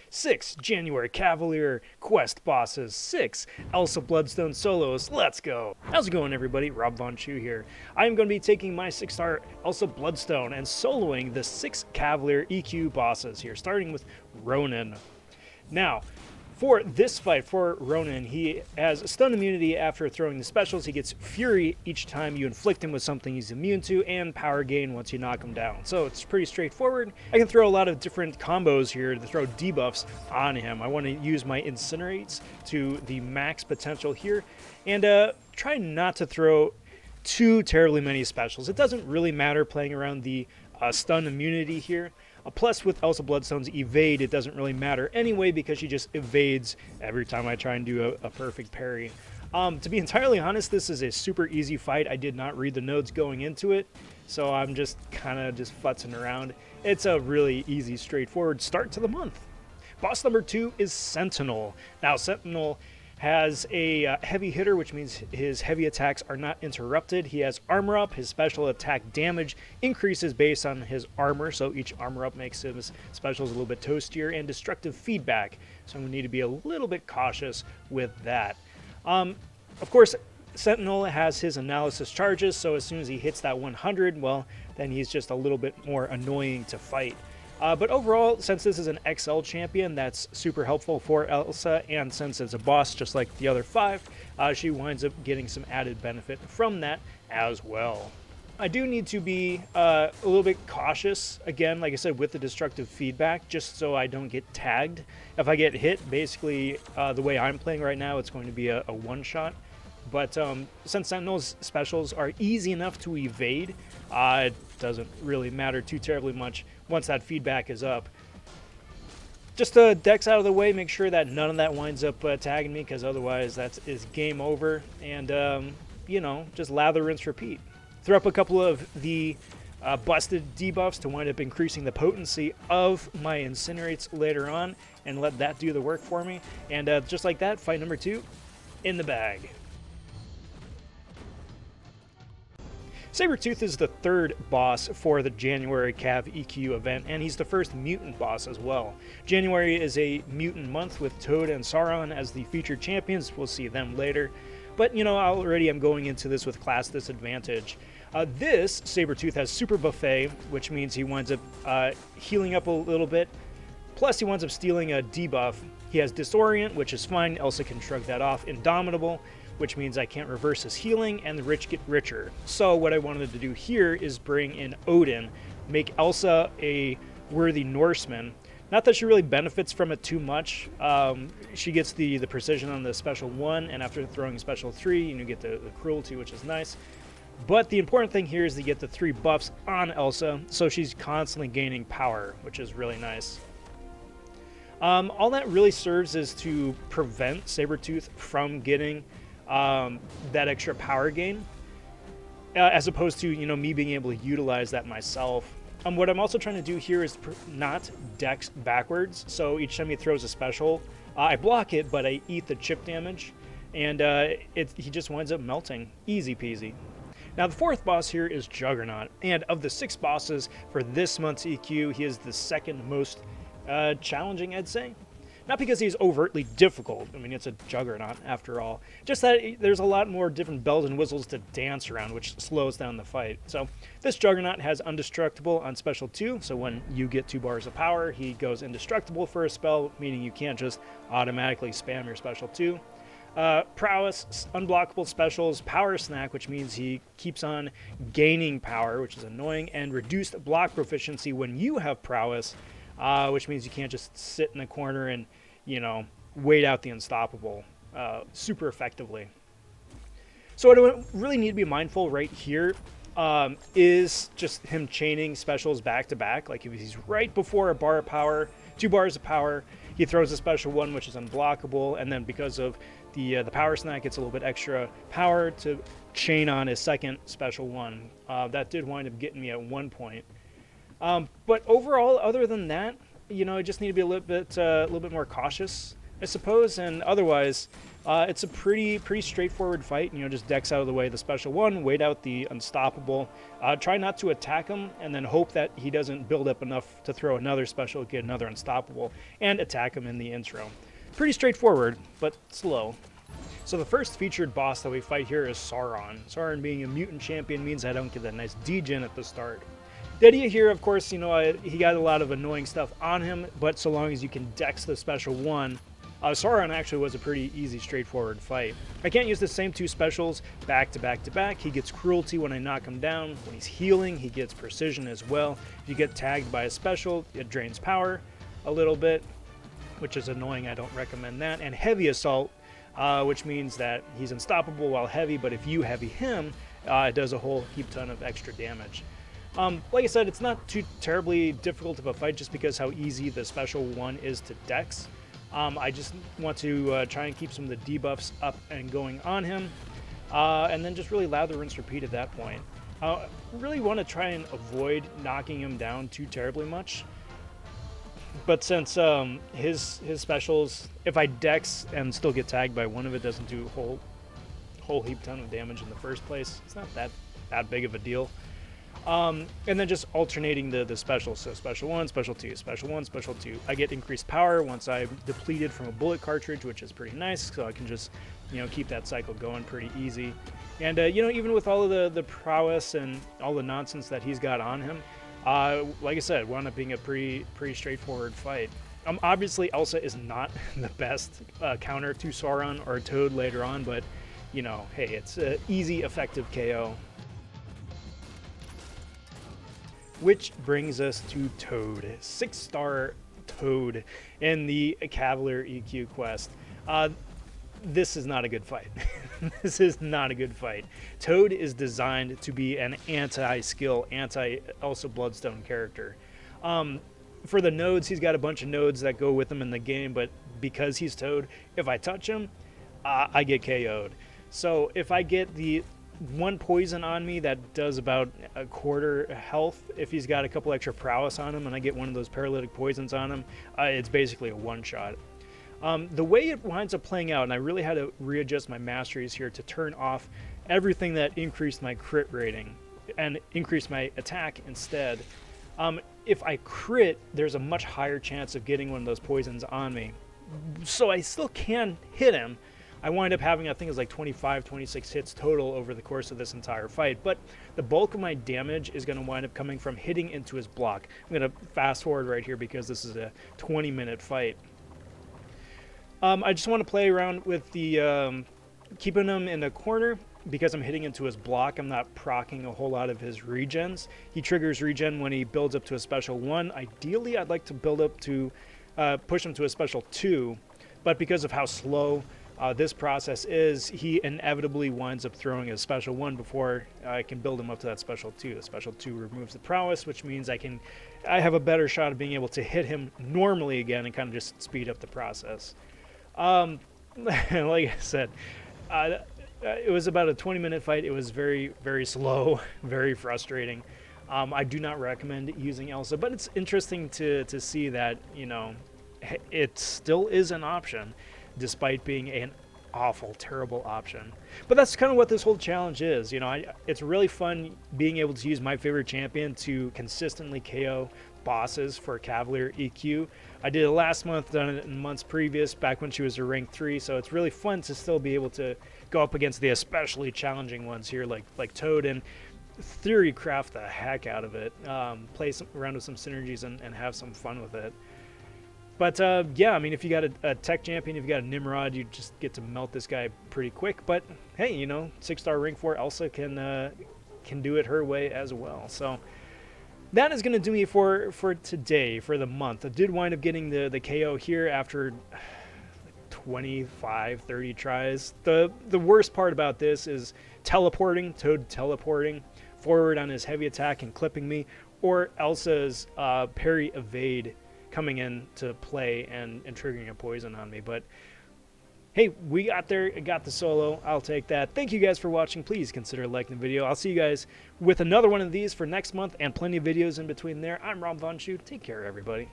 6 January Cavalier quest bosses, 6 Elsa Bloodstone solos. Let's go. How's it going, everybody? robvonshoe here. I am going to be taking my 6-star Elsa Bloodstone and soloing the 6 Cavalier EQ bosses here, starting with Ronan. Now, for this fight, for Ronan, he has stun immunity after throwing the specials. He gets Fury each time you inflict him with something he's immune to, and power gain once you knock him down. So it's pretty straightforward. I can throw a lot of different combos here to throw debuffs on him. I want to use my Incinerates to the max potential here, and try not to throw too terribly many specials. It doesn't really matter playing around the stun immunity here. Plus, with Elsa Bloodstone's evade, it doesn't really matter anyway because she just evades every time I try and do a perfect parry. To be entirely honest, this is a super easy fight. I did not read the notes going into it, so I'm just kind of futzing around. It's a really easy, straightforward start to the month. Boss number 2 is Sentinel. Now, Sentinel has a heavy hitter, which means his heavy attacks are not interrupted. He has armor up. His special attack damage increases based on his armor, so each armor up makes his specials a little bit toastier, and destructive feedback, so we need to be a little bit cautious with that. Of course, Sentinel has his analysis charges, so as soon as he hits that 100, well, then he's just a little bit more annoying to fight. But overall, since this is an XL champion, that's super helpful for Elsa, and since it's a boss just like the other 5, she winds up getting some added benefit from that as well. I do need to be a little bit cautious, again, like I said, with the destructive feedback, just so I don't get tagged. If I get hit, basically, the way I'm playing right now, it's going to be a one-shot. But since Sentinel's specials are easy enough to evade, it doesn't really matter too terribly much once that feedback is up. Just decks out of the way, make sure that none of that winds up tagging me, because otherwise that is game over. And, you know, just lather, rinse, repeat. Throw up a couple of the busted debuffs to wind up increasing the potency of my Incinerates later on, and let that do the work for me. And just like that, fight number 2 in the bag. Sabertooth is the 3rd boss for the January Cav EQ event, and he's the first mutant boss as well. January is a mutant month with Toad and Sauron as the featured champions. We'll see them later. But, you know, already I'm going into this with class disadvantage. This Sabertooth has Super Buffet, which means he winds up healing up a little bit. Plus, he winds up stealing a debuff. He has Disorient, which is fine. Elsa can shrug that off. Indomitable, which means I can't reverse his healing, and the rich get richer. So what I wanted to do here is bring in Odin, make Elsa a worthy Norseman. Not that she really benefits from it too much. She gets the precision on the special 1, and after throwing special 3, you get the cruelty, which is nice. But the important thing here is to get the 3 buffs on Elsa, so she's constantly gaining power, which is really nice. All that really serves is to prevent Sabertooth from getting that extra power gain, as opposed to, you know, me being able to utilize that myself. What I'm also trying to do here is not dex backwards, so each time he throws a special, I block it, but I eat the chip damage, and he just winds up melting. Easy peasy. Now, the 4th boss here is Juggernaut, and of the 6 bosses for this month's EQ, he is the 2nd most challenging, I'd say. Not because he's overtly difficult. I mean, it's a Juggernaut, after all. Just that there's a lot more different bells and whistles to dance around, which slows down the fight. So this Juggernaut has Indestructible on special 2, so when you get 2 bars of power, he goes indestructible for a spell, meaning you can't just automatically spam your special 2. Prowess, unblockable specials, Power Snack, which means he keeps on gaining power, which is annoying, and reduced block proficiency when you have Prowess, which means you can't just sit in the corner and, you know, wait out the unstoppable super effectively. So what I really need to be mindful right here is just him chaining specials back to back. Like if he's right before a bar of power, 2 bars of power, he throws a special 1, which is unblockable, and then because of the Power Snack, gets a little bit extra power to chain on his 2nd special 1. That did wind up getting me at 1 point. But overall, other than that, you know, I just need to be a little bit more cautious I suppose, and otherwise, it's a pretty straightforward fight. You know, just decks out of the way the special one, wait out the unstoppable, try not to attack him, and then hope that he doesn't build up enough to throw another special, get another unstoppable, and attack him in the intro. Pretty straightforward, but slow. So the first featured boss that we fight here is Sauron. Sauron being a mutant champion means I don't get that nice degen at the start. The idea here, of course, you know, he got a lot of annoying stuff on him, but so long as you can dex the special one, Sauron actually was a pretty easy, straightforward fight. I can't use the same two specials back to back to back. He gets cruelty when I knock him down. When he's healing, he gets precision as well. If you get tagged by a special, it drains power a little bit, which is annoying. I don't recommend that. And heavy assault, which means that he's unstoppable while heavy, but if you heavy him, it does a whole heap ton of extra damage. Like I said, it's not too terribly difficult of a fight just because how easy the special one is to dex. I just want to try and keep some of the debuffs up and going on him, and then just really lather, rinse, repeat at that point. Really want to try and avoid knocking him down too terribly much. But since his specials, if I dex and still get tagged by one of it, doesn't do a whole heap ton of damage in the first place, it's not that big of a deal. And then just alternating the specials. So special 1, special 2, special 1, special 2. I get increased power once I'm depleted from a bullet cartridge, which is pretty nice. So I can just, you know, keep that cycle going pretty easy. And, you know, even with all of the prowess and all the nonsense that he's got on him, like I said, wound up being a pretty straightforward fight. Obviously, Elsa is not the best counter to Sauron or Toad later on, but, you know, hey, it's an easy, effective KO. Which brings us to Toad, 6-star Toad in the Cavalier EQ quest. This is not a good fight. This is not a good fight. Toad is designed to be an anti-skill, anti-Elsa Bloodstone character. For the nodes, he's got a bunch of nodes that go with him in the game, but because he's Toad, if I touch him, I get KO'd. So if I get the one poison on me that does about a quarter health, if he's got a couple extra prowess on him and I get one of those paralytic poisons on him, it's basically a one-shot. The way it winds up playing out, and I really had to readjust my masteries here to turn off everything that increased my crit rating and increase my attack instead. If I crit, there's a much higher chance of getting one of those poisons on me. So I still can hit him. I wind up having, I think it's like 25, 26 hits total over the course of this entire fight, but the bulk of my damage is going to wind up coming from hitting into his block. I'm going to fast forward right here because this is a 20-minute fight. I just want to play around with the keeping him in the corner because I'm hitting into his block. I'm not proccing a whole lot of his regens. He triggers regen when he builds up to a special 1. Ideally, I'd like to build up to push him to a special 2, but because of how slow this process is, he inevitably winds up throwing a special 1 before I can build him up to that special 2. The special 2 removes the prowess, which means I have a better shot of being able to hit him normally again and kind of just speed up the process. Like I said, it was about a 20-minute fight. It was very, very slow, very frustrating. I do not recommend using Elsa, but it's interesting to see that, you know, it still is an option, despite being an awful, terrible option. But that's kind of what this whole challenge is. You know, it's really fun being able to use my favorite champion to consistently KO bosses for Cavalier EQ. I did it last month, done it in months previous, back when she was a rank 3, so it's really fun to still be able to go up against the especially challenging ones here, like Toad, and theory craft the heck out of it, play around with some synergies and have some fun with it. But yeah, I mean, if you got a tech champion, if you got a Nimrod, you just get to melt this guy pretty quick. But hey, you know, 6-star rank 4 Elsa can do it her way as well. So that is going to do me for today, for the month. I did wind up getting the KO here after 25, 30 tries. The worst part about this is teleporting, Toad teleporting forward on his heavy attack and clipping me, or Elsa's parry evade coming in to play and triggering a poison on me. But hey, we got there, got the solo. I'll take that. Thank you guys for watching. Please consider liking the video. I'll see you guys with another one of these for next month and plenty of videos in between there. I'm robvonshoe. Take care, everybody.